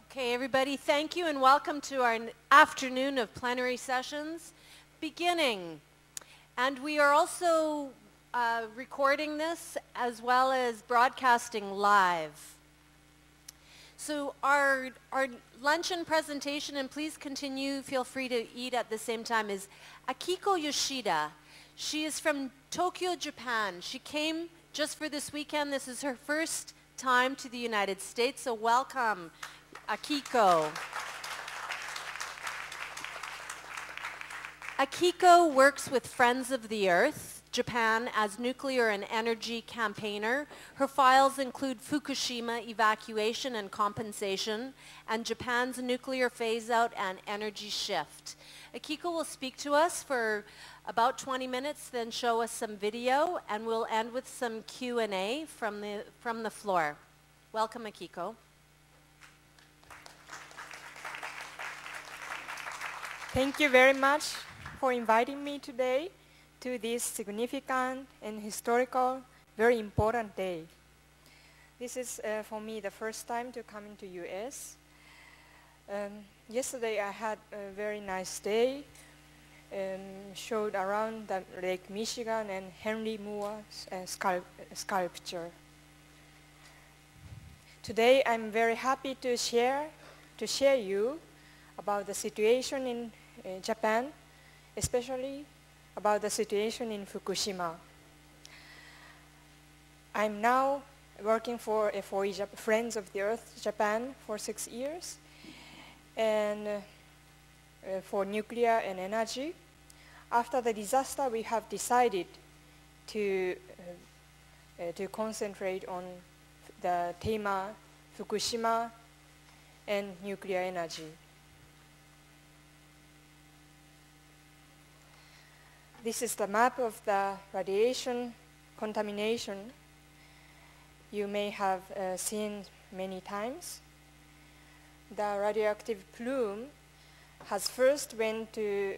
Okay, everybody, thank you and welcome to our afternoon of plenary sessions beginning. And we are also recording this as well as broadcasting live. So our luncheon presentation, and please continue, feel free to eat at the same time, is Akiko Yoshida. She is from Tokyo, Japan. She came just for this weekend. This is her first time to the United States, so welcome, Akiko. Akiko works with Friends of the Earth, Japan, as nuclear and energy campaigner. Her files include Fukushima evacuation and compensation, and Japan's nuclear phase-out and energy shift. Akiko will speak to us for about 20 minutes, then show us some video, and we'll end with some Q&A from the floor. Welcome, Akiko. Thank you very much for inviting me today to this significant and historical, very important day. This is for me the first time to come into US. Yesterday I had a very nice day, showed around the Lake Michigan and Henry Moore's sculpture. Today I'm very happy to share you about the situation in Japan, especially about the situation in Fukushima. I'm now working for Friends of the Earth Japan for 6 years, and for nuclear and energy. After the disaster, we have decided to concentrate on the theme Fukushima and nuclear energy. This is the map of the radiation contamination you may have seen many times. The radioactive plume has first went to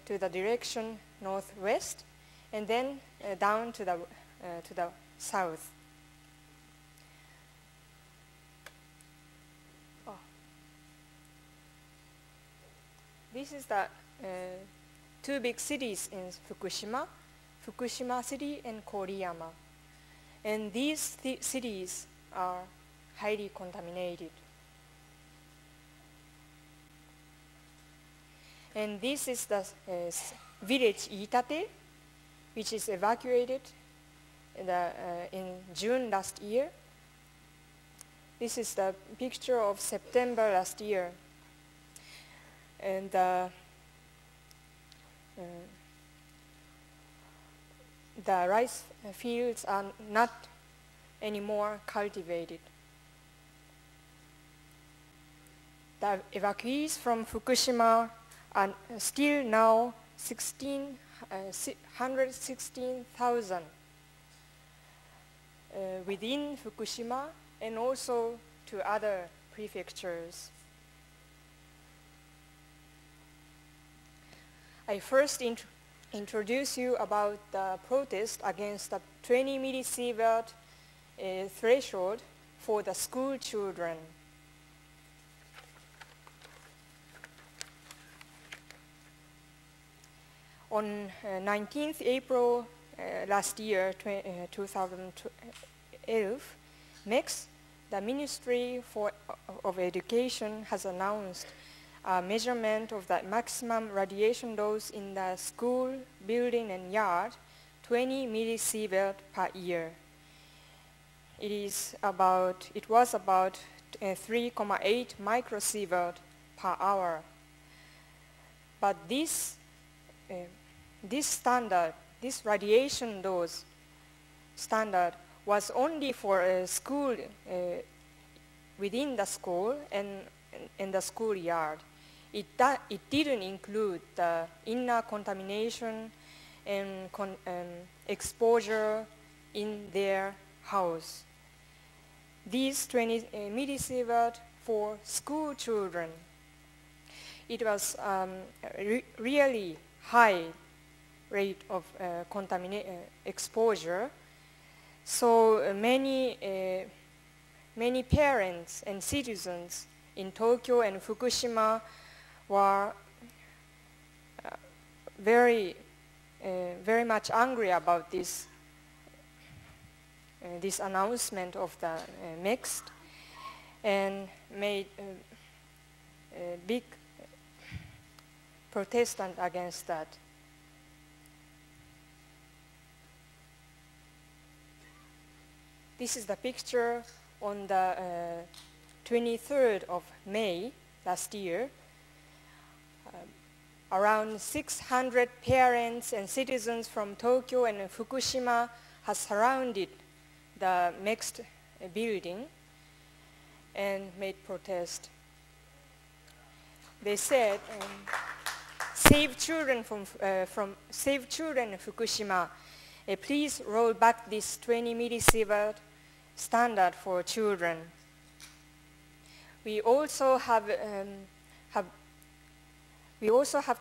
the direction northwest and then down to the south. Oh. This is the two big cities in Fukushima, Fukushima City and Koriyama. And these cities are highly contaminated. And this is the village Iitate, which is evacuated in June last year. This is the picture of September last year. And the rice fields are not anymore cultivated. The evacuees from Fukushima are still now 116,000 within Fukushima and also to other prefectures. I first introduce you about the protest against the 20 millisievert threshold for the school children. On 19th April last year, 2012, MEX, the Ministry of Education, has announced a measurement of the maximum radiation dose in the school, building, and yard, 20 millisievert per year. It was about 3.8 microsievert per hour. But this radiation dose standard was only for a school within the school and in the schoolyard. It didn't include the inner contamination and exposure in their house. These 20 millisievert for school children. It was really high rate of exposure. So many parents and citizens in Tokyo and Fukushima were very much angry about this announcement of the mixed, and made a big protest against that. This is the picture on the 23rd of May last year. Around 600 parents and citizens from Tokyo and Fukushima has surrounded the mixed building and made protest. They said, "Save children Save children in Fukushima. Please roll back this 20 millisievert standard for children." We also have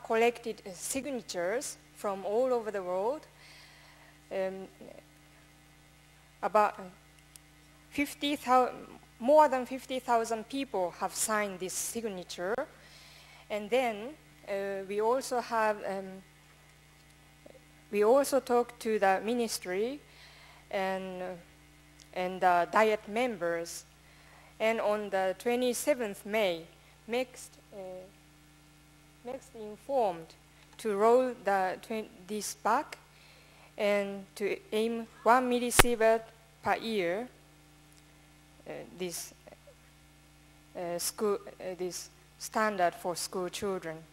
collected signatures from all over the world. About more than 50,000 people have signed this signature, and then we also talked to the ministry and Diet members, and on the 27th May, Mixed informed to roll this back and to aim 1 millisievert per year. This standard for school children.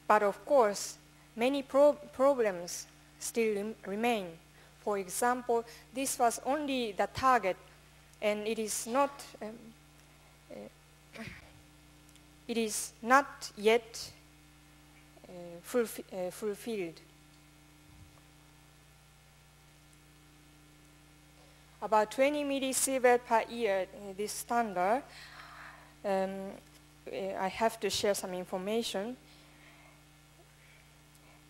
But of course, many problems still remain. For example, this was only the target, and it is not yet fulfilled. About 20 millisievert per year, this standard. I have to share some information.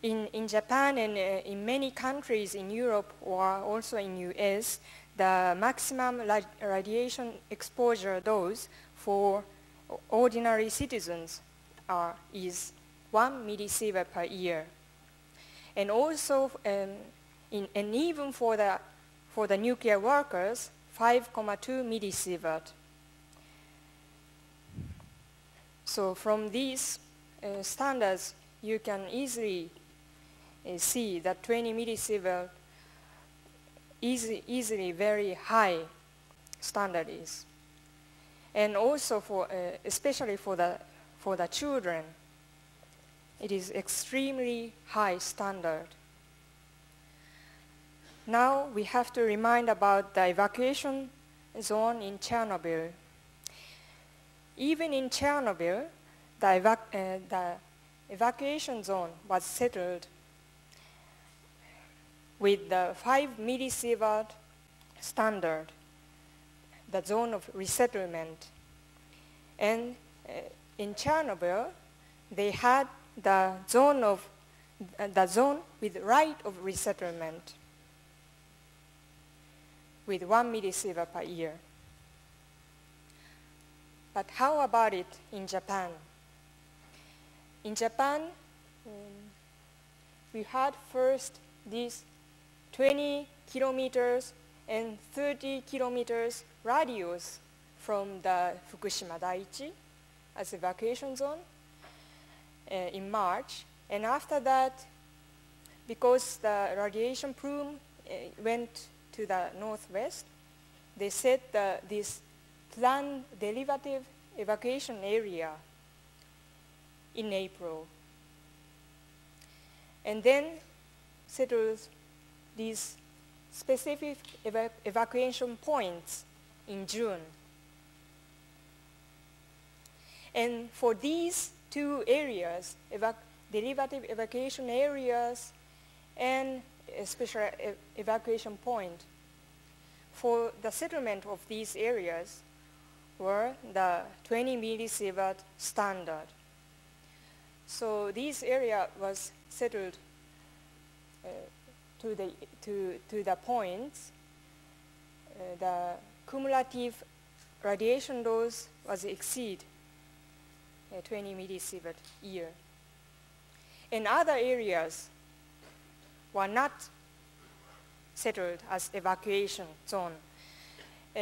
In Japan and in many countries in Europe or also in US, the maximum radiation exposure dose for ordinary citizens is 1 millisievert per year. And also, and even for the nuclear workers, 5.2 millisievert. So from these standards, you can easily see that 20 millisievert easily very high standard is. And also especially for the children, it is extremely high standard. Now we have to remind about the evacuation zone in Chernobyl. Even in Chernobyl, the evacuation zone was settled with the 5 millisievert standard, the zone of resettlement. And in Chernobyl, they had the zone with right of resettlement with 1 millisievert per year. But how about it in Japan? In Japan, we had first these 20 kilometers and 30 kilometers radius from the Fukushima Daiichi as evacuation zone in March. And after that, because the radiation plume went to the northwest, they set this planned derivative evacuation area in April. And then settled these specific evacuation points in June. And for these two areas, derivative evacuation areas and a special evacuation point, for the settlement of these areas were the 20 millisievert standard. So this area was settled to the points. The cumulative radiation dose was exceed 20 millisievert year. And other areas were not settled as evacuation zone.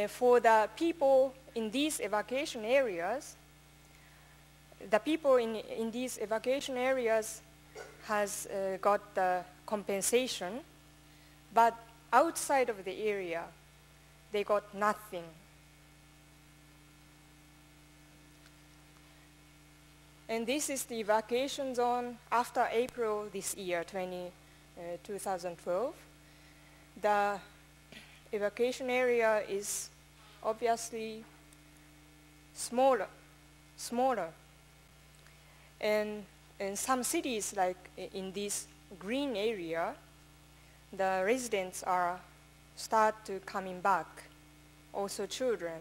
For the people in these evacuation areas, the people in these evacuation areas has got the compensation, but outside of the area, they got nothing. And this is the evacuation zone after April this year, 2012. The evacuation area is obviously smaller. And in some cities, like in this green area, the residents are start to coming back, also children.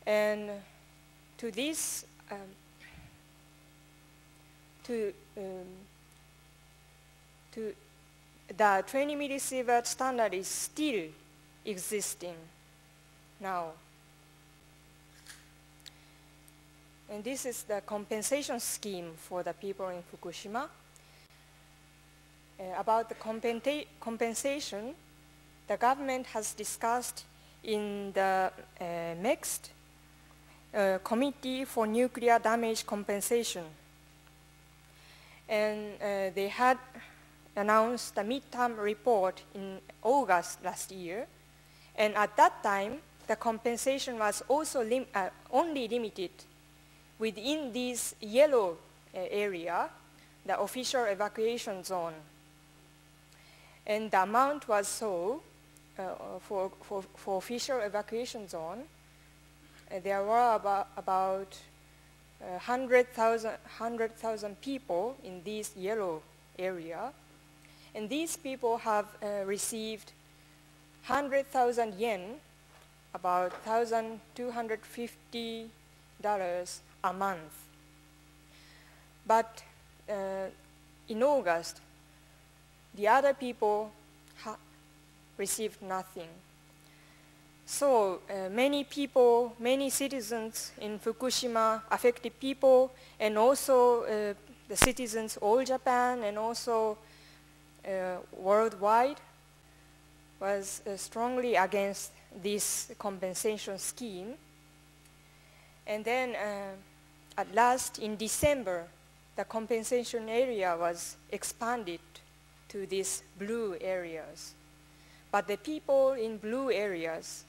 And to this, to the 20 millisievert standard is still existing now. And this is the compensation scheme for the people in Fukushima. About the compensation, the government has discussed in the next Committee for Nuclear Damage Compensation. And they had announced the midterm report in August last year. And at that time, the compensation was also only limited within this yellow area, the official evacuation zone. And the amount was so, for official evacuation zone, there were about 100,000 people in this yellow area. And these people have received 100,000 yen, about $1,250 a month. But in August, the other people received nothing. So many people, many citizens in Fukushima, affected people, and also the citizens all Japan and also worldwide was strongly against this compensation scheme. And then at last in December, the compensation area was expanded to these blue areas. But the people in blue areas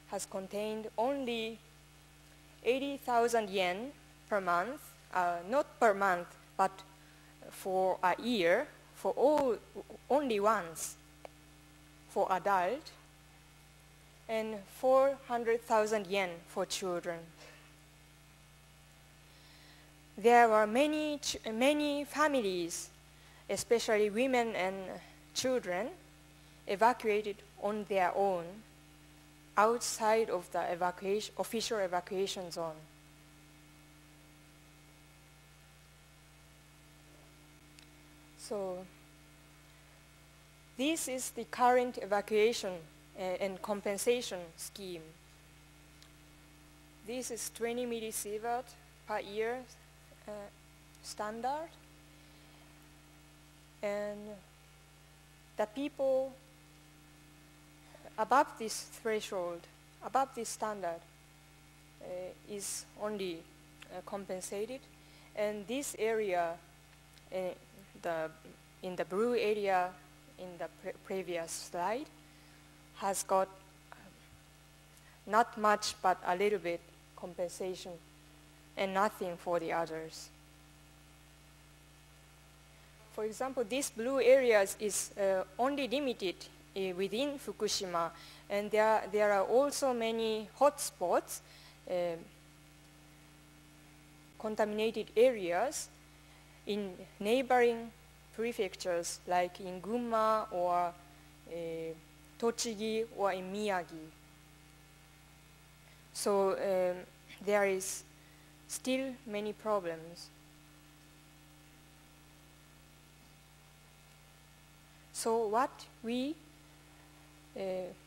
has contained only 80,000 yen per month, not per month, but for a year, for only once for adult, and 400,000 yen for children. There were many families, especially women and children, evacuated on their own outside of the official evacuation zone. So this is the current evacuation and compensation scheme. This is 20 millisievert per year standard. And the people above this threshold, above this standard, is only compensated. And this area, in the blue area in the previous slide, has got not much but a little bit compensation and nothing for the others. For example, this blue areas is only limited within Fukushima, and there are also many hotspots, contaminated areas in neighboring prefectures like in Gunma or Tochigi or in Miyagi. So there is still many problems. So what we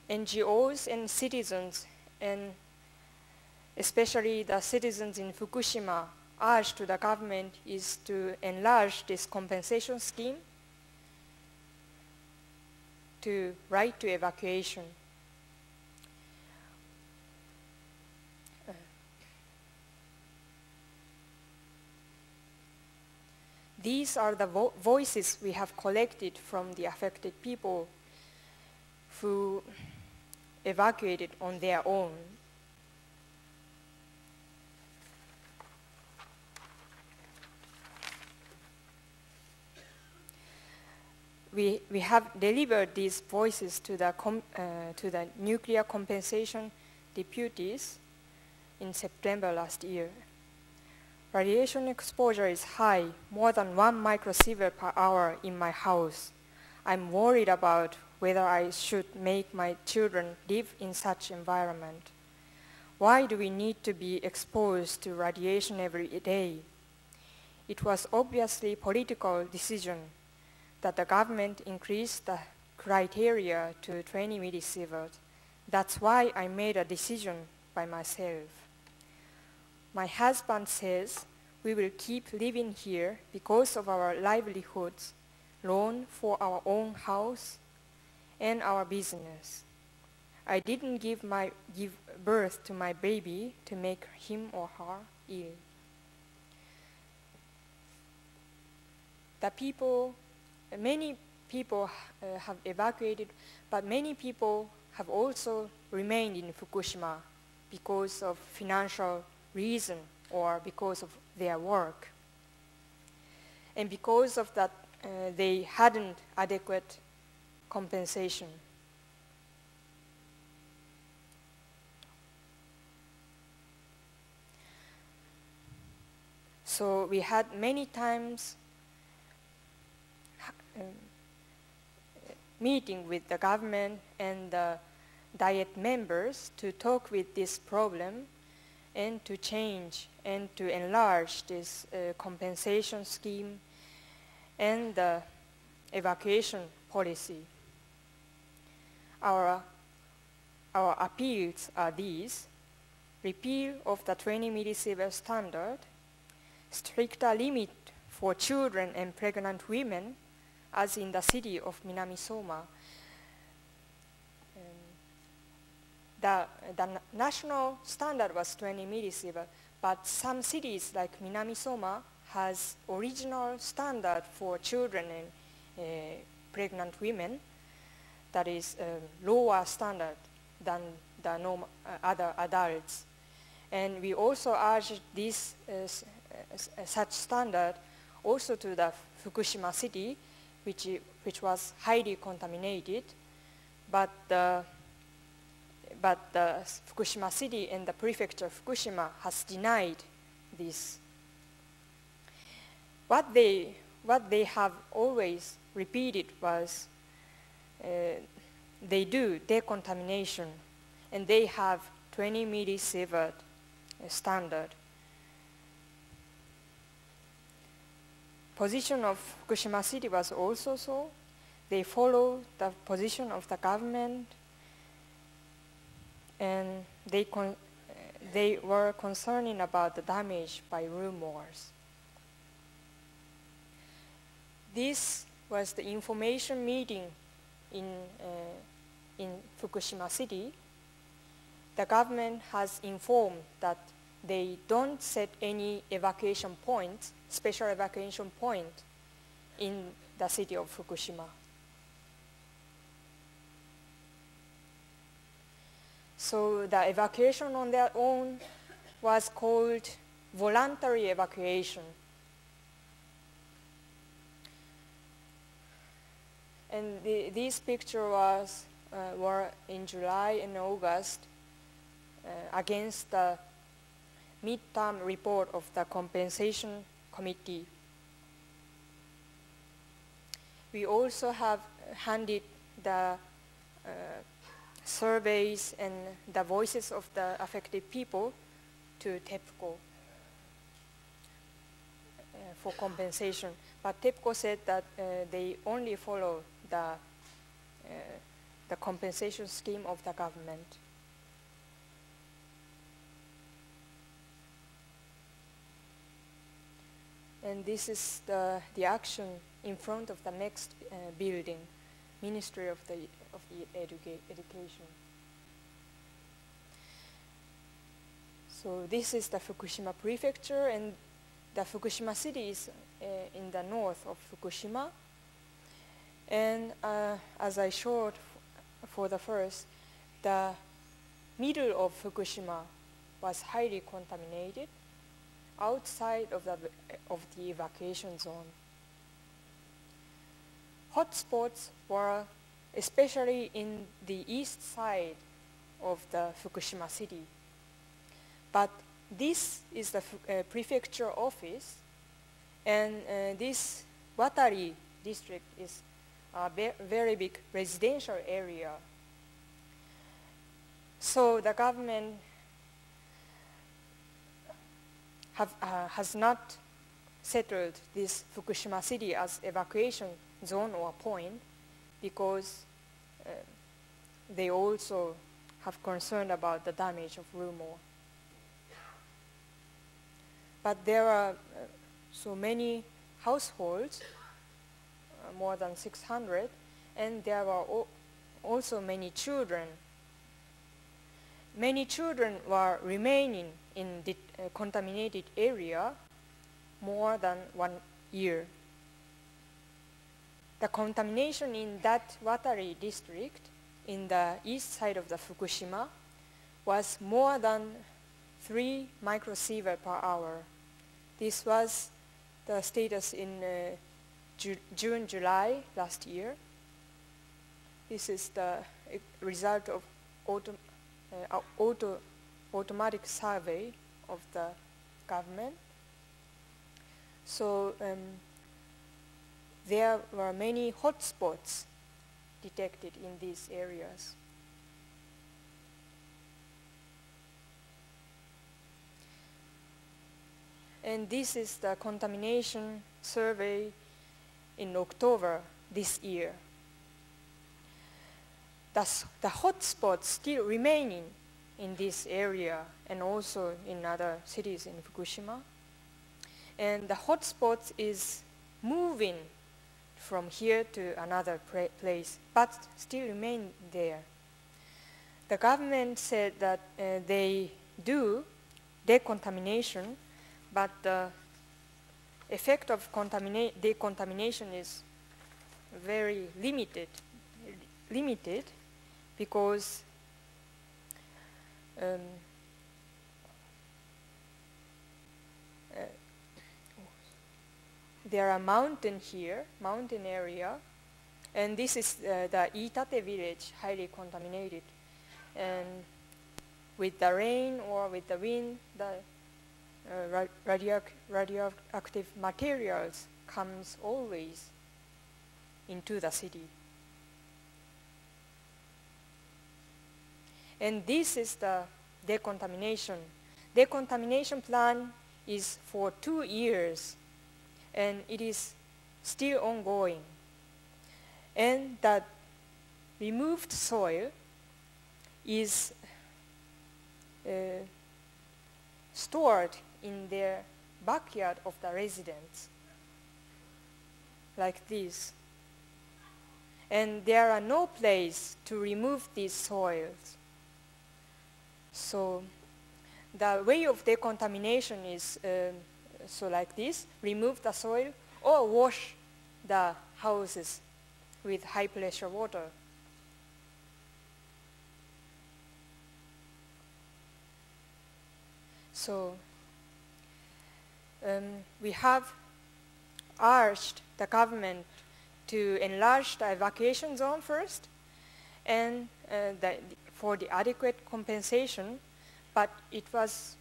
NGOs and citizens, and especially the citizens in Fukushima, urged to the government is to enlarge this compensation scheme to right to evacuation. These are the voices we have collected from the affected people who evacuated on their own. We have delivered these voices to the nuclear compensation deputies in September last year. Radiation exposure is high, more than 1 microsievert per hour in my house. I'm worried about whether I should make my children live in such environment. Why do we need to be exposed to radiation every day? It was obviously a political decision that the government increased the criteria to 20 millisievert. That's why I made a decision by myself. My husband says we will keep living here because of our livelihoods, loan for our own house, and our business. I didn't give birth to my baby to make him or her ill. Many people have evacuated, but many people have also remained in Fukushima because of financial reason or because of their work. And because of that, they hadn't adequate compensation. So we had many times meeting with the government and the Diet members to talk with this problem and to change and to enlarge this compensation scheme and the evacuation policy. Our appeals are these: repeal of the 20 millisievert standard, stricter limit for children and pregnant women, as in the city of Minamisoma. The national standard was 20 millisievert, but some cities like Minamisoma has original standard for children and pregnant women that is lower standard than the other adults. And we also urged this such standard also to the Fukushima city, which was highly contaminated, but the Fukushima city and the prefecture of Fukushima has denied this. What they have always repeated was they do decontamination and they have 20 millisievert standard. Position of Fukushima city was also so. They follow the position of the government, and they were concerning about the damage by rumors. This was the information meeting in Fukushima city. The government has informed that they don't set any evacuation point, special evacuation point in the city of Fukushima. So the evacuation on their own was called voluntary evacuation. And these pictures were in July and August against the midterm report of the compensation committee. We also have handed the surveys and the voices of the affected people to TEPCO for compensation. But TEPCO said that they only follow the the compensation scheme of the government. And this is the action in front of the next building, Ministry of the Education. So this is the Fukushima Prefecture, and the Fukushima city is in the north of Fukushima. And as I showed for the first, the middle of Fukushima was highly contaminated outside of the evacuation zone. Hotspots were especially in the east side of the Fukushima city. But this is the prefecture office, and this Watari district is a very big residential area. So the government has not settled this Fukushima city as evacuation zone or point, because they also have concern about the damage of rumor. But there are so many households, more than 600, and there are also many children. Many children were remaining in the contaminated area more than 1 year. The contamination in that Watari district, in the east side of the Fukushima, was more than 3 microsievert per hour. This was the status in June, July last year. This is the result of automatic survey of the government. So there were many hotspots detected in these areas. And this is the contamination survey in October this year. Thus, the hotspots still remaining in this area and also in other cities in Fukushima. And the hotspots is moving from here to another place, but still remain there. The government said that they do decontamination, but the effect of decontamination is very limited because there are mountain area, and this is the Iitate village, highly contaminated. And with the rain or with the wind, the radioactive materials comes always into the city. And this is the decontamination. Decontamination plan is for 2 years, and it is still ongoing. And that removed soil is stored in their backyard of the residents, like this. And there are no place to remove these soils. So the way of decontamination is so like this: remove the soil or wash the houses with high pressure water. So we have urged the government to enlarge the evacuation zone first, and for the adequate compensation, but it was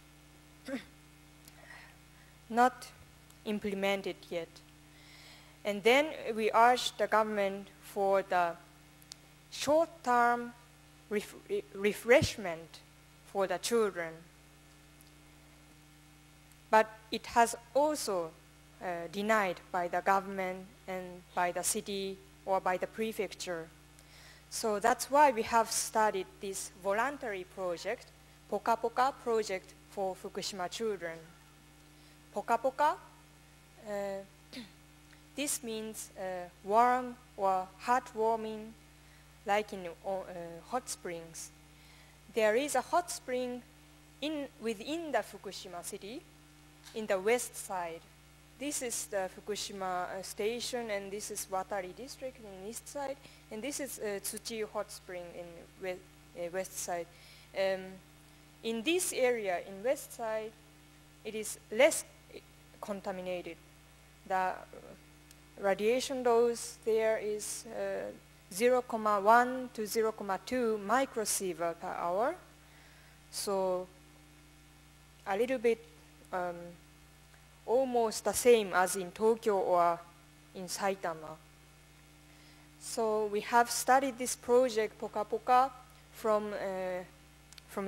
not implemented yet. And then we urged the government for the short-term refreshment for the children. But it has also denied by the government and by the city or by the prefecture. So that's why we have started this voluntary project, Poka Poka project for Fukushima children. Poka Poka, this means warm or heartwarming, like in hot springs. There is a hot spring within the Fukushima city, in the west side. This is the Fukushima station, and this is Watari district in east side, and this is Tsuchi hot spring in west side. In this area, in west side, it is less contaminated. The radiation dose there is 0.1 to 0.2 microsievert per hour. So a little bit almost the same as in Tokyo or in Saitama. So we have studied this project Poka Poka from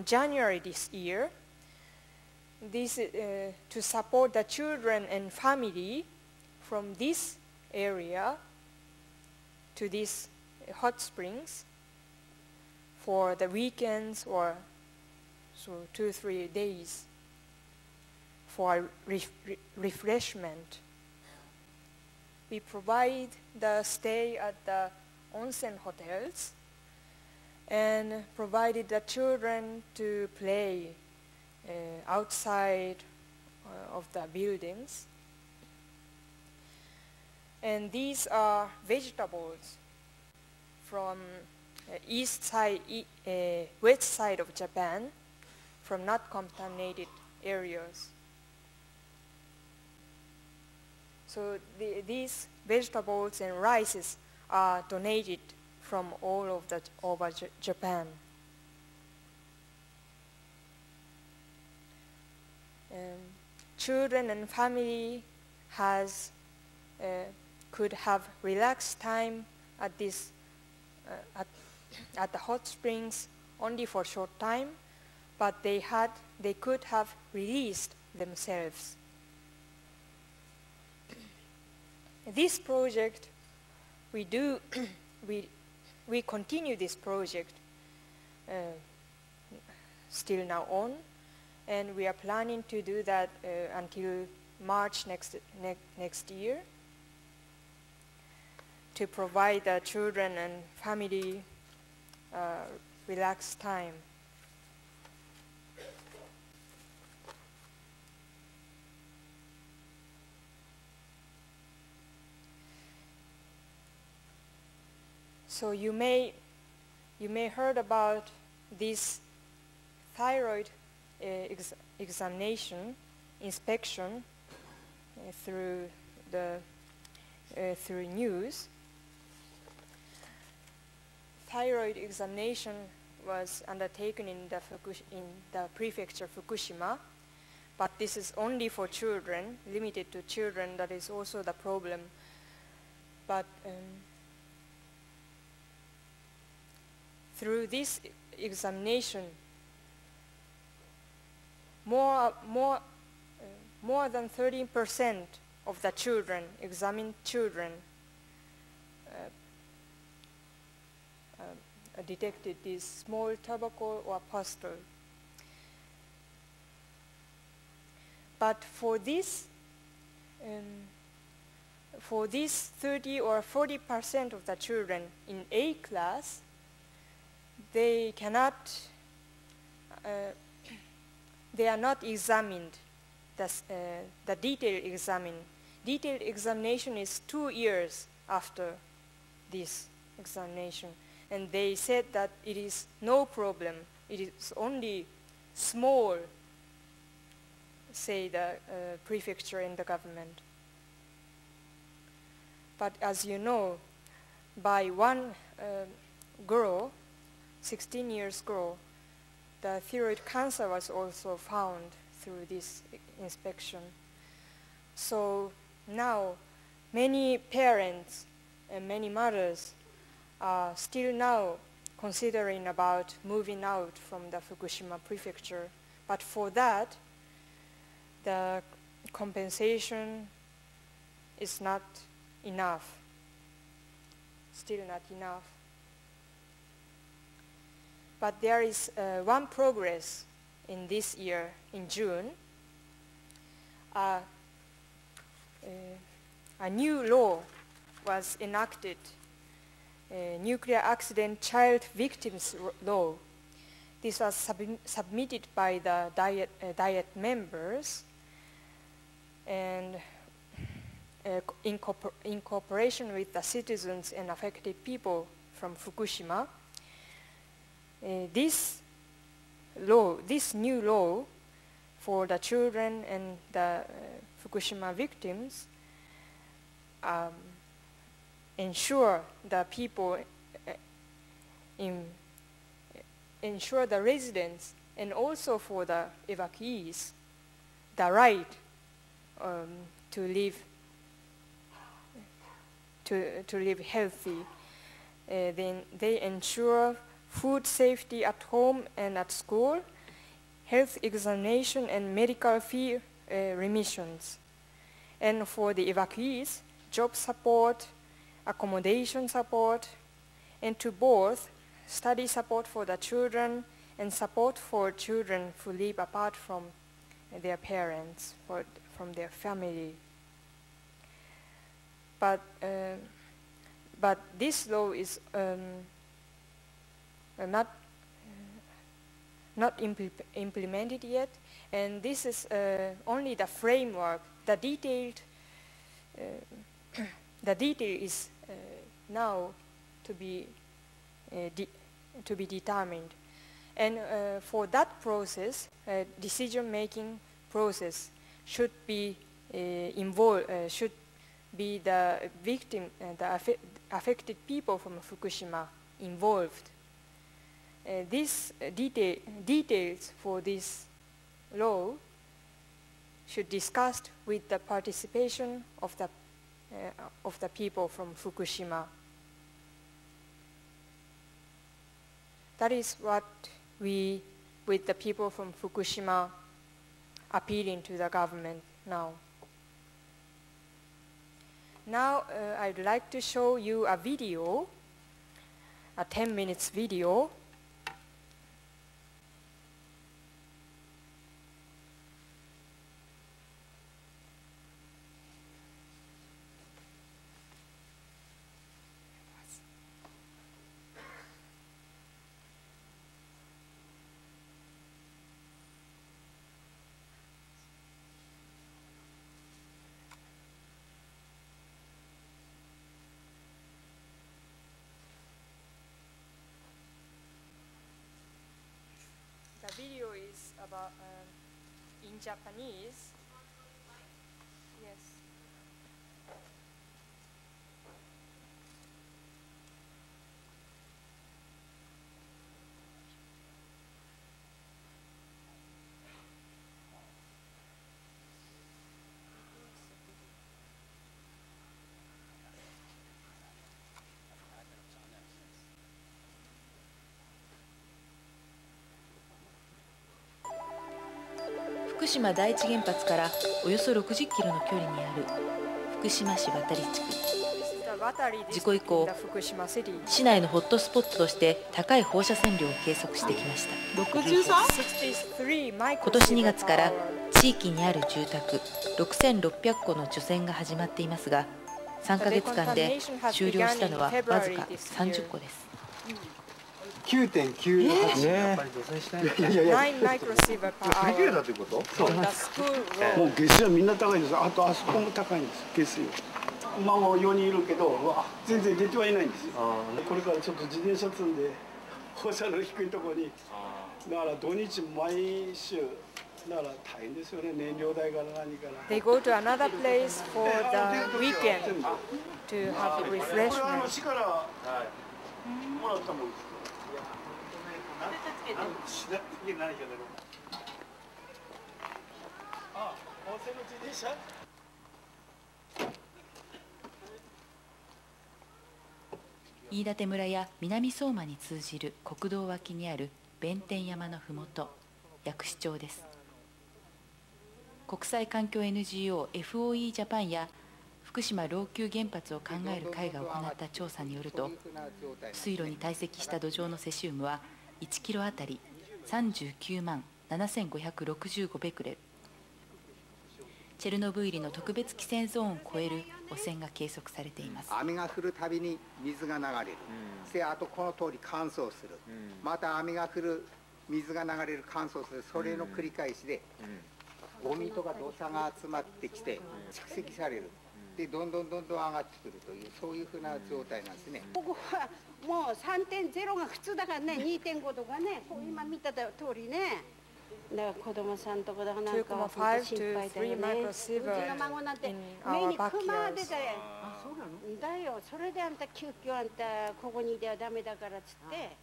January this year. This to support the children and family from this area to these hot springs for the weekends or so 2-3 days for refreshment. We provide the stay at the onsen hotels and provided the children to play outside of the buildings. And these are vegetables from east side, west side of Japan, from not contaminated areas. So these vegetables and rices are donated from all over Japan. Children and family could have relaxed time at this at the hot springs only for a short time, but they could have released themselves. This project we continue this project still now on, and we are planning to do that until March next year, to provide the children and family relaxed time. So you may heard about this thyroid examination, inspection through news. Thyroid examination was undertaken in the prefecture Fukushima, but this is only for children, limited to children. That is also the problem. But through this examination, more than 13% of the children, examined children, detected this small tobacco or pustule. But for this 30 or 40% of the children in A class, they are not examined, the detailed examination is 2 years after this examination. And they said that it is no problem. It is only small, say the prefecture and the government. But as you know, by one girl, 16 years girl, the thyroid cancer was also found through this inspection. So now many parents and many mothers are still now considering about moving out from the Fukushima Prefecture. But for that, the compensation is not enough, still not enough. but there is one progress in this year, in June. A new law was enacted, Nuclear Accident Child Victims Law. This was submitted by the Diet members, and in cooperation with the citizens and affected people from Fukushima. This new law for the children and the Fukushima victims ensure the people, ensure the residents, and also for the evacuees, the right to live healthy. Then they ensure food safety at home and at school, health examination and medical fee remissions. And for the evacuees, job support, accommodation support, and to both study support for the children and support for children who live apart from their parents, from their family. But this law is not implemented yet, and this is only the framework. The detail is now to be determined, and for that process, decision-making process should be involved. Should be the victim, the affected people from Fukushima involved. These details for this law should be discussed with the participation of the people from Fukushima. That is what we, with the people from Fukushima, appealing to the government now. Now I'd like to show you a video, a 10 minutes video. The video is about in Japanese. Yes.福島第一原発からおよそ60キロの距離にある福島市渡地区。事故以降、市内のホットスポットとして高い放射線量を計測してきました。今年2月から地域にある住宅6600戸の除染が始まっていますが、3ヶ月間で終了したのはわずか30戸です。9.98 やっぱり除染しないと。9マイクロシーバーパーアワー。だってこと？そう。もう下水はみんな高いんです。あとあそこも高いんです。下水は。まあもう4人いるけど、全然出てはいないんですよ。これからちょっと自転車積んで放射の低いところに。だから土日毎週。だから大変ですよね。燃料代から何から。They go to another place for the weekend to have refreshment. これは市からもらったもんです。飯舘村や南相馬に通じる国道脇にある弁天山のふもと、薬師町です。国際環境 NGO FOE ジャパンや福島老朽原発を考える会が行った調査によると、水路に堆積した土壌のセシウムは1キロあたり39万7565ベクレル、チェルノブイリの特別危険ゾーンを超える汚染が計測されています。雨が降るたびに水が流れる、あとこの通り乾燥する、また雨が降る、水が流れる、乾燥する、それの繰り返しで、ゴミとか土砂が集まってきて蓄積される、でどんどん上がってくるという、そういうふうな状態なんですね。ここはもう 3.0 が普通だからね、2.5 とかね、今見た通りね。だから子供さんとこだからなんかは本当心配だよね。うちの孫なんて目にクマが出たよ。あ、そうなの？だよ。それであんた急遽あんたここにいてはダメだからっつって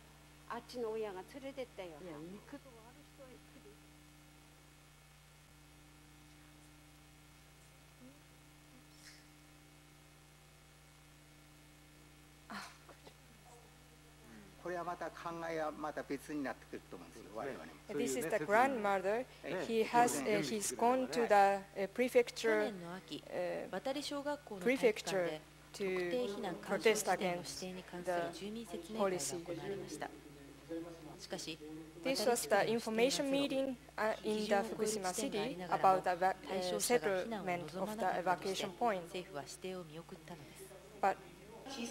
あっちの親が連れてったよ。いや、行くとある人は行くで。これはまた考えはまた別になってくると思うんですよ、我々も。This is the grandmother. He's gone to the prefecture to protest against the policy. This was the information meeting in the Fukushima city about the settlement of the evacuation point. But it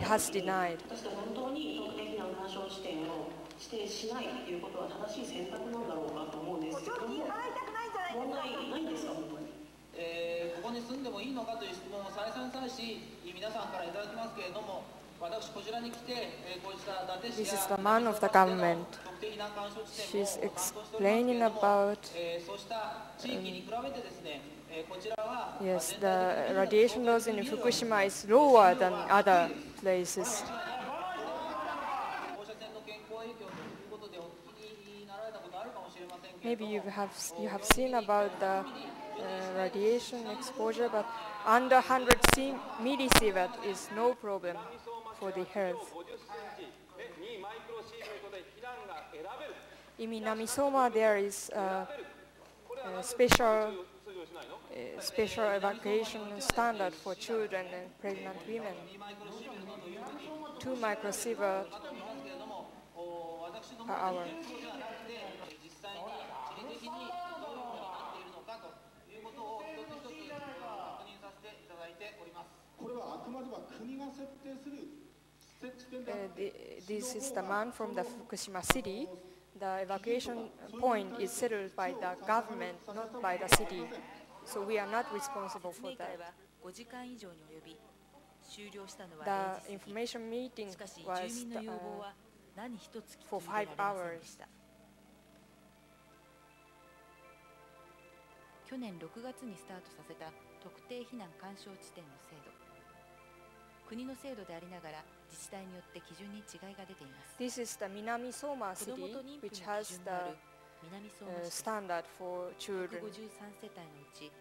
has denied. 果たして本当に特定避難干渉地点を指定しないということは正しい選択なんだろうかと思うんですけども、問題ないんですか、本当に。ここに住んでもいいのかという質問を再三再四皆さんからいただきますけれども、私こちらに来てこうした伊達市 This や is the man of the government. 特定避難干渉地 She's 点を explaining about そうした地域に比べてですね、こちらは yes, the radiation loss in Fukushima is lower than other places. 放射線の健康影響ということでお聞きになられたことあるかもしれませんけれ Maybe ども、 you have seen about the radiation exposure, but under 100 millisievert is no problem for the health. In Minamisoma, there is a special evacuation standard for children and pregnant women. 2 microsievert per hour. 実際に地理的にどういうふうになっているのかということを一つ一つ確認させていただいております。これはあくまでも国が設定する設置点だ。This is the man from the Fukushima city. The evacuation point is settled by the government, not by the city. So we are not responsible for that. 5時間以上に及び終了したのは The information meeting しかし was 住民の要望は何一つ聞き for 入れ 5 られませんで hours. した。去年6月にスタートさせた特定避難干渉地点の制度、国の制度でありながら自治体によって基準に違いが出ています。 This is the Minamisoma 子ども city, と妊婦の which 基 has 準のあ the る南相馬市です。 standard for children. 153世帯のうち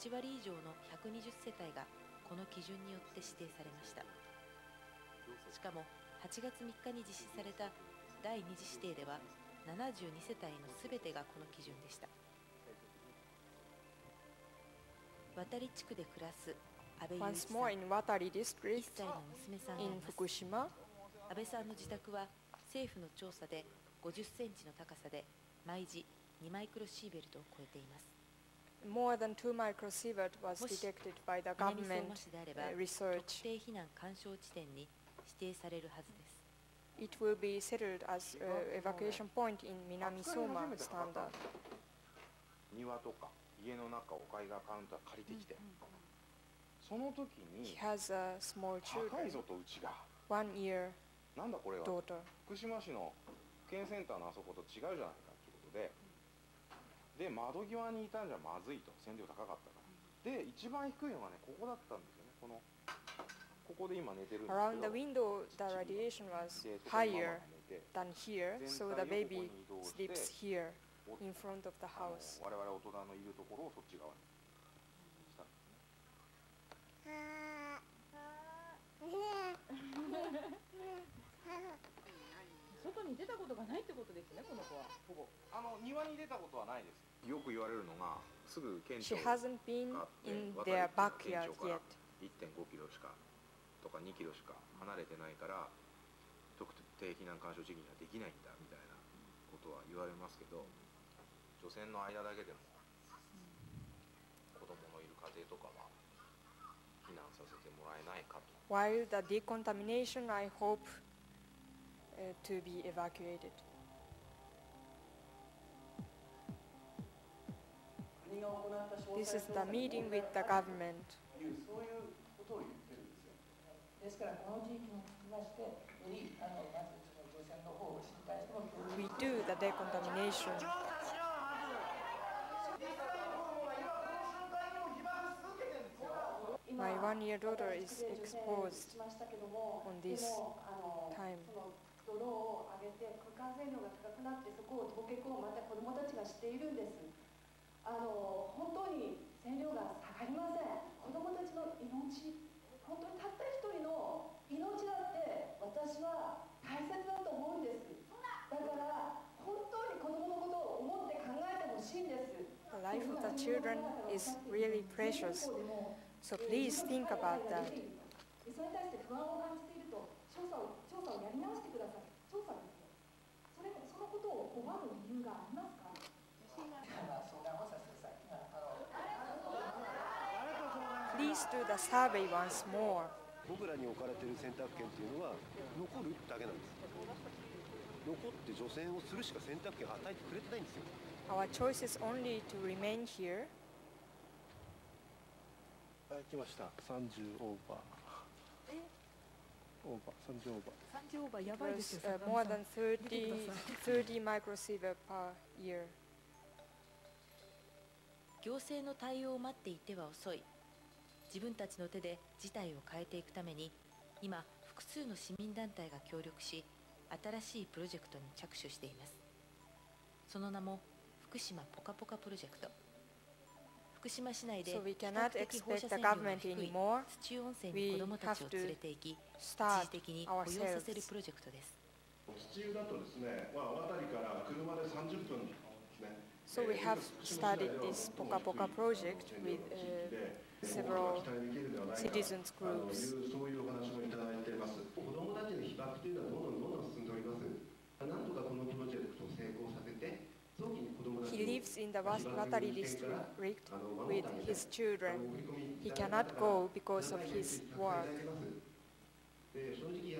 8割以上の120世帯がこの基準によって指定されました。しかも8月3日に実施された第2次指定では72世帯のすべてがこの基準でした。渡り地区で暮らす安倍祐 Once 一 more さん、 in Watari 1 district 歳の娘さんがい in ます。 Fukushima. 安倍さんの自宅は政府の調査で50センチの高さで毎時2マイクロシーベルトを超えています。 More than 2 microsievert was もし detected by the 南相 government 馬市であれば research. 特定避難干渉地点に指定されるはずです。 It will be settled as evacuation point in Minamisoma standard. 庭とか家の中を海岸カウンター借りてきて、その時 He に has small 高い children, ぞとうちが 1 year なんだこれは daughter. 福島市の保健センターのあそこと違うじゃないかということで、窓際にいたんじゃまずいと、線量高かったから。で一番低いのがねここだったんですよね。ここで今寝てるんですけど、 Around the window, the radiation was でそこにママ higher が寝て、 than here, so the baby sleeps here in front of the house. 我々大人のいるところをそっち側にしたんですね。外に出たことがないってことですね、この子は。ほぼ。庭に出たことはないです。よく言われるのがすぐ県 She 庁 hasn't been があって in 渡 their りっていうのは県庁 backyard から yet. 1.5 キロしかとか2キロしか離れてないから、特定避難干渉地域にはできないんだみたいなことは言われますけど、除染の間だけでも子供のいる家庭とかは避難させてもらえないかと。While the decontamination, I hope to be evacuated. This is the meeting with the government. そういうことを言ってるんですよ。ですからこの地域につきまして、よりまずその除染の方を心配しても協力。 We do the decontamination. My 1-year daughter is exposed on this time. 泥を上げて空間性能が高くなってそこを凍結をまた子どもたちがしているんです。本当に線量が下がりません。子どもたちの命、本当にたった一人の命だって私は大切だと思うんです。だから本当に子どものことを思って考えてほしいんです。 The life of the children is really precious, so please think about that. それに対して不安を感じていると調査をやり直してください。調査ですよ。そのことを拒む理由がありますか？ Please do the survey once more. 僕らに置かれている選択権というのは残るだけなんです。残って除染をするしか選択権を与えてくれてないんですよ。Our choice is only to remain here. はい、来ました。30オーバー。30オーバーやばいですよ。More than 30 microsievert per year. 行政の対応を待っていては遅い。自分たちの手で事態を変えていくために、今複数の市民団体が協力し、新しいプロジェクトに着手しています。その名も福島ポカポカプロジェクト。福島市内で比較的放射線量の低い土中温泉に子どもたちを連れて行き、一時的に保養させるプロジェクトです。土中だとですね、渡りから車で30分ですね。So we have started this Poka Poka project with several citizens groups. そういうお話もいただいています。子どもたちの被爆というのはどんどん進んでおります。なんとかこのプロジェクトを成功させて、早期に子どもたち He lives in the Watari district with his children. He cannot go because of his work. 正直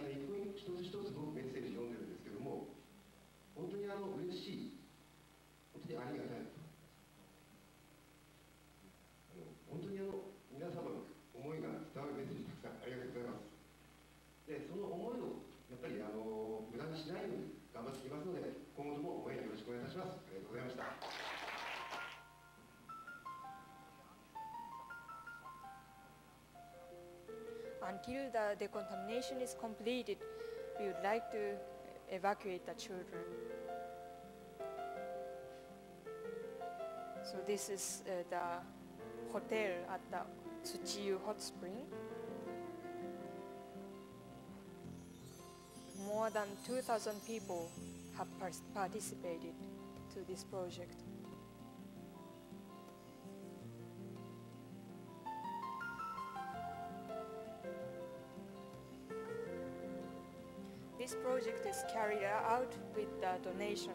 一つ一つ僕メッセージ読んでるんですけども、本当に嬉しい。本当にありがたい。本当に皆様の思いが伝わるメッセージたくさんありがとうございます。で、その思いをやっぱり無駄にしないように頑張っていきますので、今後とも応援よろしくお願いいたします。ありがとうございました。Until the decontamination is completed, we would like to evacuate the children. So this is the hotel at the Tsuchiyu Hot Spring. More than 2,000 people have participated to this project. This project is carried out with the donation.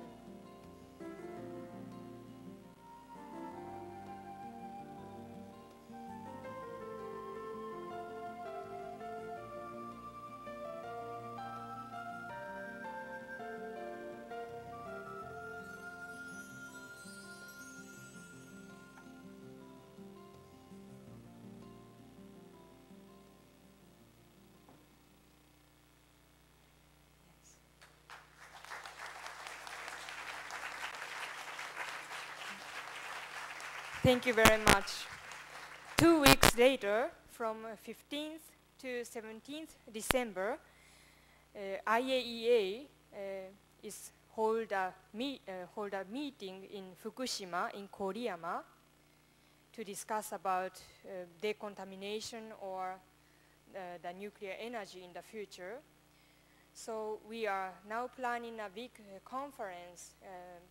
Thank you very much. 2 weeks later, from 15th to 17th December, IAEA is hold a meeting in Fukushima in Koriyama to discuss about decontamination or the nuclear energy in the future. So we are now planning a big conference,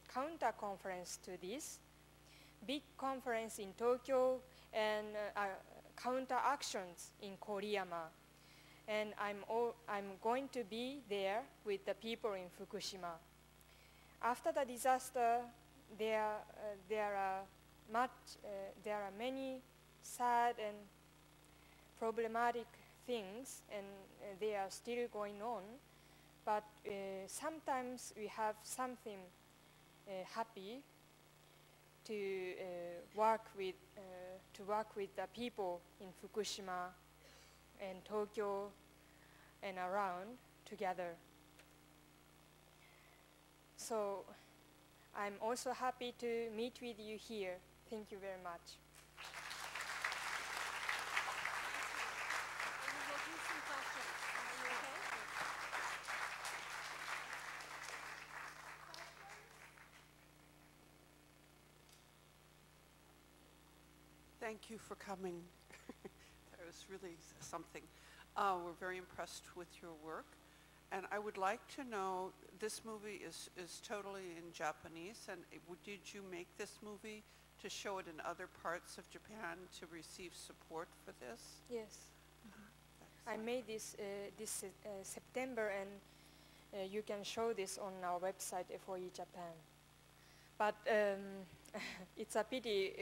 counter conference to this. Big conference in Tokyo and counter actions in Koriyama. and I'm going to be there with the people in Fukushima. After the disaster, there are many sad and problematic things, and they are still going on. But sometimes we have something happy to work with the people in Fukushima and Tokyo and around together. So I'm also happy to meet with you here. Thank you very much. Thank you for coming. That was really something. We're very impressed with your work. And I would like to know, this movie is totally in Japanese, and did you make this movie to show it in other parts of Japan to receive support for this? Yes. I made this this September, and you can show this on our website, FOE Japan. But it's a pity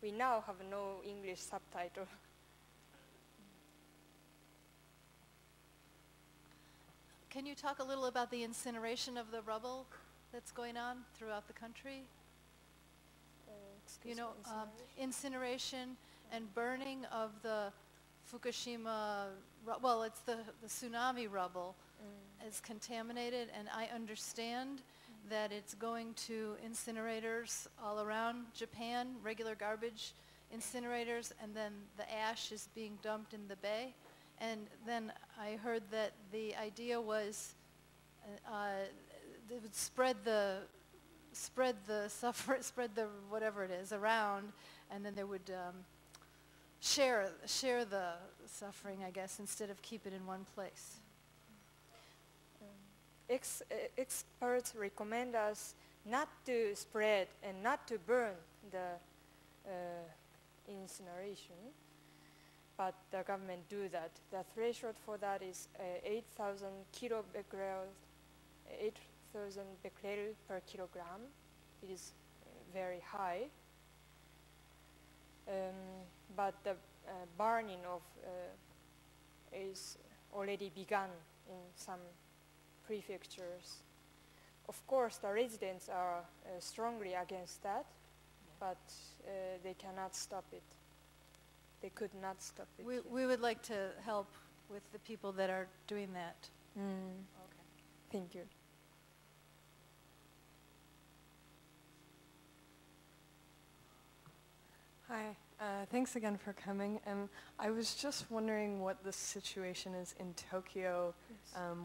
we now have no English subtitle. Can you talk a little about the incineration of the rubble that's going on throughout the country? You know, incineration and burning of the Fukushima, well, it's the tsunami rubble is contaminated, and I understand that it's going to incinerators all around Japan, regular garbage incinerators, and then the ash is being dumped in the bay. And then I heard that the idea was they would spread the whatever it is around, and then they would share the suffering, I guess, instead of keep it in one place. Experts recommend us not to spread and not to burn the incineration, but the government do that. The threshold for that is 8,000 becquerel per kilogram. It is very high. But the burning of is already begun in some prefectures. Of course, the residents are strongly against that, but they cannot stop it. They could not stop it. We would like to help with the people that are doing that. Okay. Thank you. Hi, thanks again for coming. I was just wondering what the situation is in Tokyo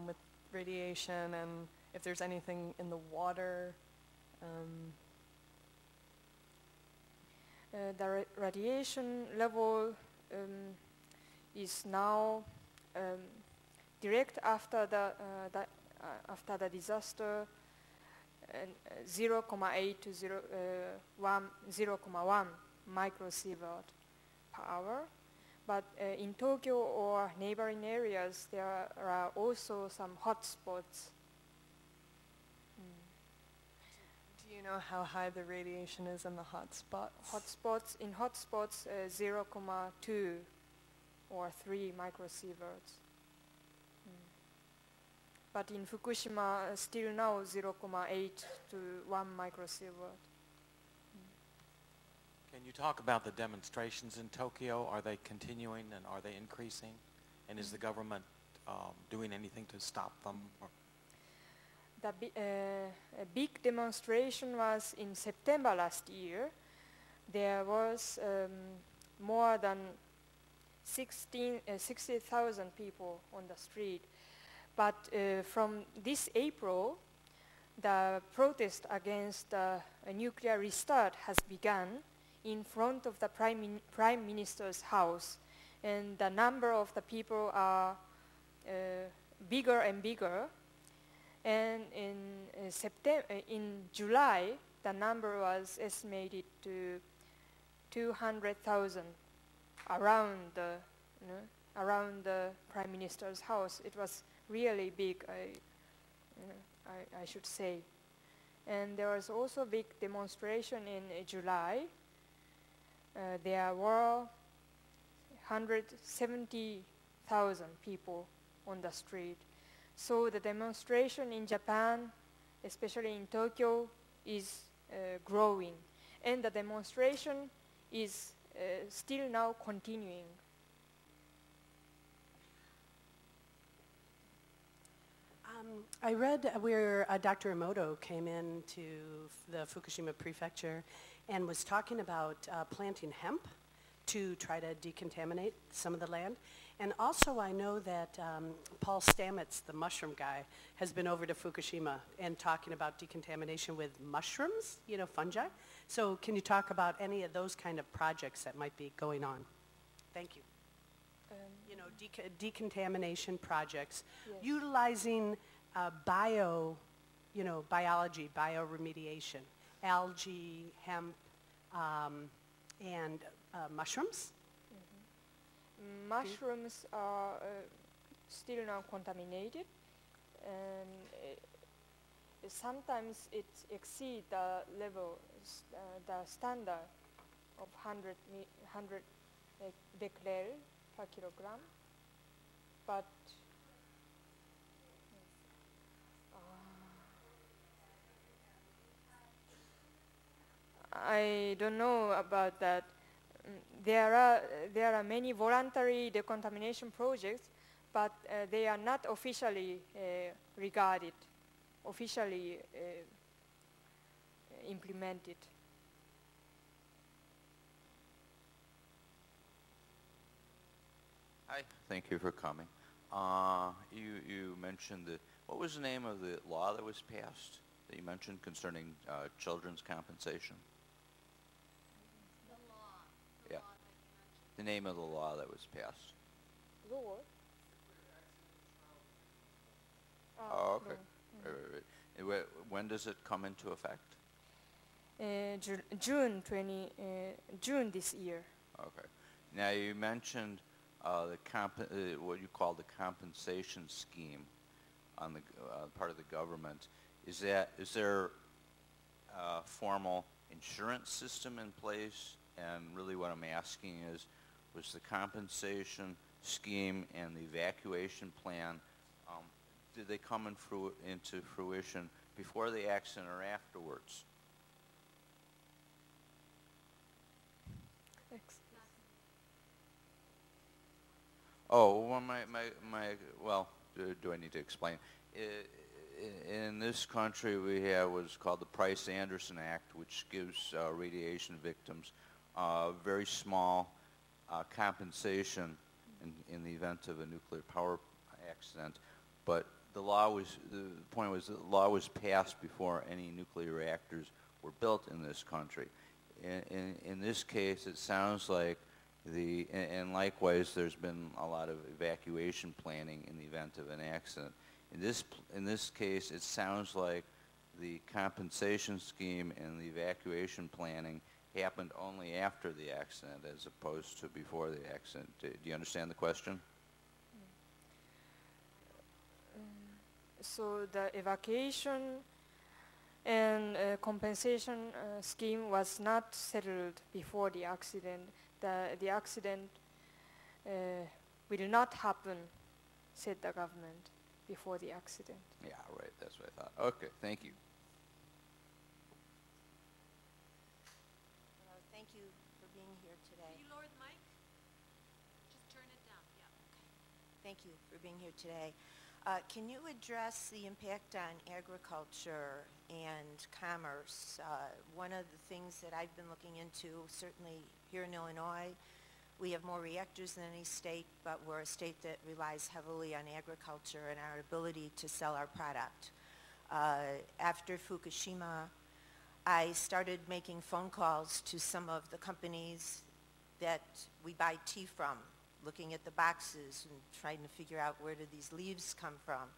with radiation, and if there's anything in the water. The radiation level is now direct after the disaster, 0.8 to 0.1 microsievert per hour. But in Tokyo or neighboring areas, there are also some hotspots. Do you know how high the radiation is in the hotspots? In hotspots, 0.2 or 3 microsieverts. But in Fukushima, still now 0.8 to 1 microsievert. Can you talk about the demonstrations in Tokyo? Are they continuing, and are they increasing? And is the government doing anything to stop them? A big demonstration was in September last year. There was more than 60,000 people on the street. But from this April, the protest against a nuclear restart has begun in front of the Prime Minister's house. And the number of the people are bigger and bigger. And in July, the number was estimated to 200,000 around the around the Prime Minister's house. It was really big, I should say. And there was also a big demonstration in July. There were 170,000 people on the street. So the demonstration in Japan, especially in Tokyo, is growing. And the demonstration is still now continuing. I read where Dr. Emoto came into the Fukushima Prefecture and was talking about planting hemp to try to decontaminate some of the land. And also I know that Paul Stamets, the mushroom guy, has been over to Fukushima and talking about decontamination with mushrooms, you know, fungi. So can you talk about any of those kind of projects that might be going on? Thank you. You know, decontamination projects, yes. Utilizing biology, bioremediation, algae, hemp, and mushrooms? Mm-hmm. Mushrooms are still now contaminated, and sometimes it exceeds the level, the standard of 100 becquerel per kilogram, but I don't know about that. There are many voluntary decontamination projects, but they are not officially regarded, officially implemented. Hi, thank you for coming. You mentioned what was the name of the law that was passed that you mentioned concerning children's compensation? Yeah. The name of the law that was passed. Law? Oh, okay. No. When does it come into effect? June this year. Okay. Now you mentioned what you call the compensation scheme on the part of the government. Is there a formal insurance system in place? And really what I'm asking is, was the compensation scheme and the evacuation plan, did they come into fruition before the accident or afterwards? Oh, well, do I need to explain? In this country, we have what's called the Price-Anderson Act, which gives radiation victims very small compensation in the event of a nuclear power accident. But the point was that the law was passed before any nuclear reactors were built in this country. In this case, it sounds like and likewise, there's been a lot of evacuation planning in the event of an accident. In this case, it sounds like the compensation scheme and the evacuation planning happened only after the accident as opposed to before the accident. Do you understand the question? So the evacuation and compensation scheme was not settled before the accident. The accident will not happen, said the government, before the accident. Yeah, right, that's what I thought. Okay, thank you. Thank you for being here today. Can you lower the mic? Just turn it down, yeah. Okay. Thank you for being here today. Can you address the impact on agriculture and commerce? One of the things that I've been looking into, certainly here in Illinois, we have more reactors than any state, but we're a state that relies heavily on agriculture and our ability to sell our product. After Fukushima, I started making phone calls to some of the companies that we buy tea from, looking at the boxes and trying to figure out where did these leaves come from.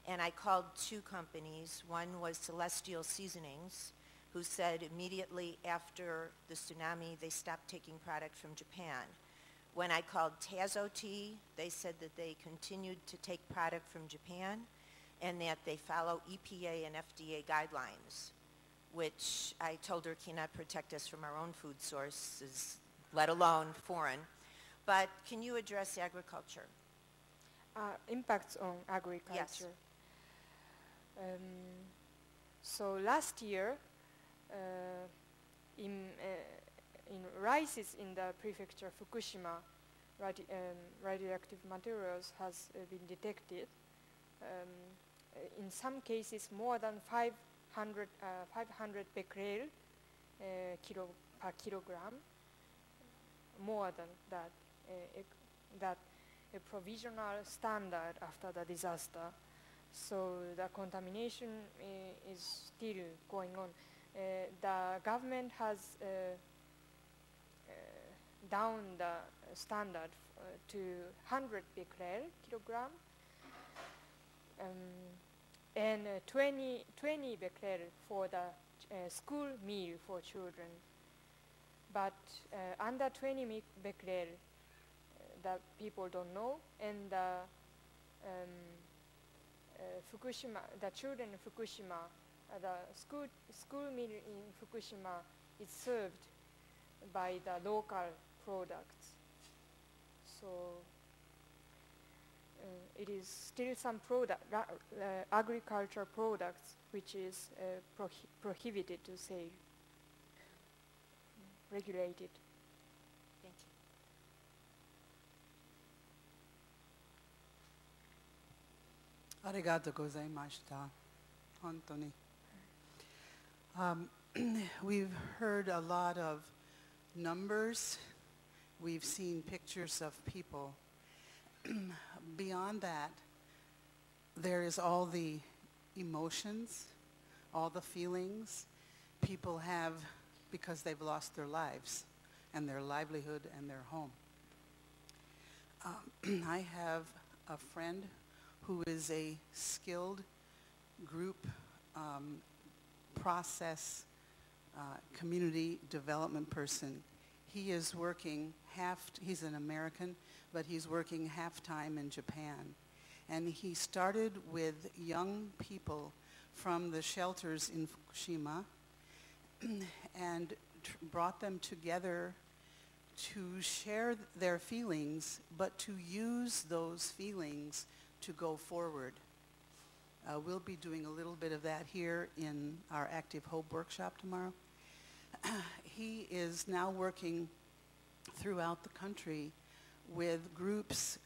And I called two companies. One was Celestial Seasonings, who said immediately after the tsunami they stopped taking product from Japan. When I called Tazoti, they said that they continued to take product from Japan and that they follow EPA and FDA guidelines, which I told her cannot protect us from our own food sources, let alone foreign. But can you address agriculture? Impacts on agriculture. Yes. So last year, in rices in the prefecture Fukushima, radioactive materials has been detected. In some cases, more than 500 becquerel per kilogram, more than that. That a provisional standard after the disaster. So the contamination is still going on. The government has down the standard to 100 becquerel kilogram and 20 becquerel for the school meal for children. But under 20 becquerel, that people don't know, and Fukushima, the children in Fukushima, the school meal in Fukushima is served by the local products. So it is still some agricultural products which is prohibited to sell, regulated. Thank you. Arigatou gozaimashita. Hontoni. We've heard a lot of numbers. We've seen pictures of people. Beyond that, there is all the emotions, all the feelings people have because they've lost their lives and their livelihood and their home. I have a friend who is a skilled group process community development person. He is working he's an American, but he's working half-time in Japan. And he started with young people from the shelters in Fukushima and brought them together to share their feelings, but to use those feelings to go forward. We'll be doing a little bit of that here in our Active Hope workshop tomorrow. He is now working throughout the country with groups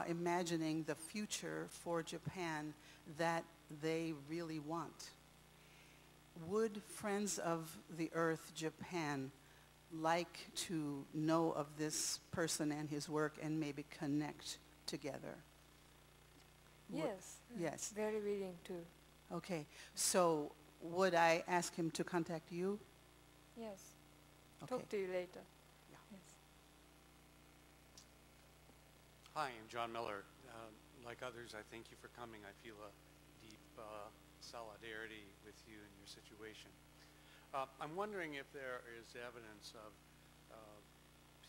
imagining the future for Japan that they really want. Would Friends of the Earth Japan like to know of this person and his work and maybe connect together? Yes. Yes. Very willing to. Okay. So would I ask him to contact you? Yes. Okay. Talk to you later. Yeah. Yes. Hi, I'm John Miller. Like others, I thank you for coming. I feel a deep solidarity with you and your situation. I'm wondering if there is evidence of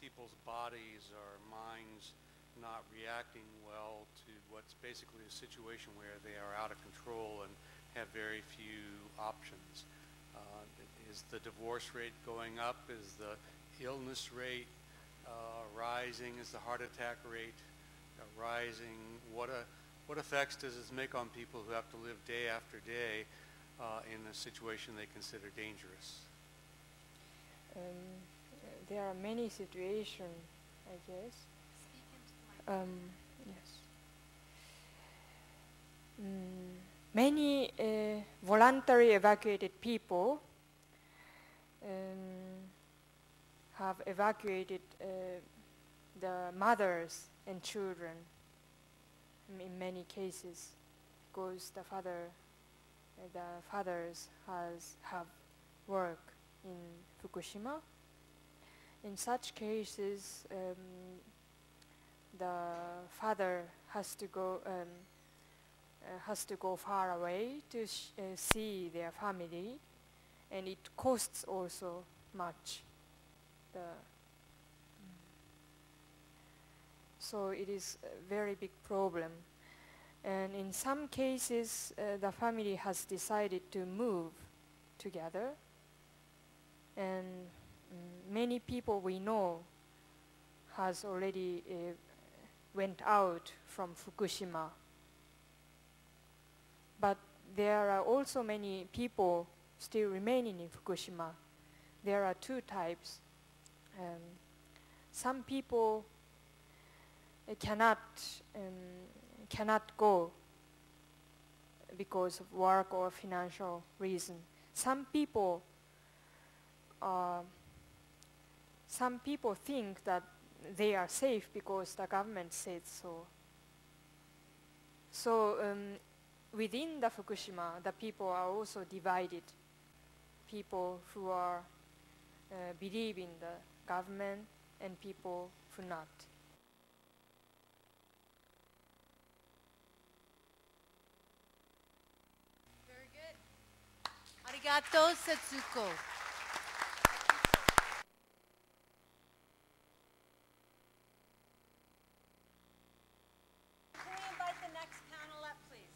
people's bodies or minds not reacting well to what's basically a situation where they are out of control and have very few options. Is the divorce rate going up? Is the illness rate rising? Is the heart attack rate rising? What effects does this make on people who have to live day after day in a situation they consider dangerous? There are many situations, I guess. Yes. Many voluntary evacuated people have evacuated the mothers and children in many cases because the fathers have work in Fukushima. In such cases, the father has to go far away to see their family, and it costs also much. So it is a very big problem. And in some cases, the family has decided to move together. And many people we know has already went out from Fukushima. But there are also many people still remaining in Fukushima. There are two types. Some people cannot go because of work or financial reason. Some people think that they are safe because the government said so. So within the Fukushima, the people are also divided. People who are believe in the government and people who not. Very good. Arigato, Setsuko. Can we invite the next panel up, please?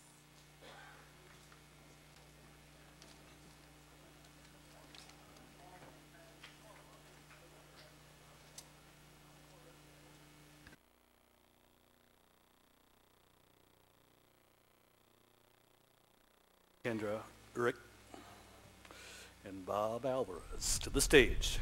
Kendra, Rick, and Bob Alvarez to the stage.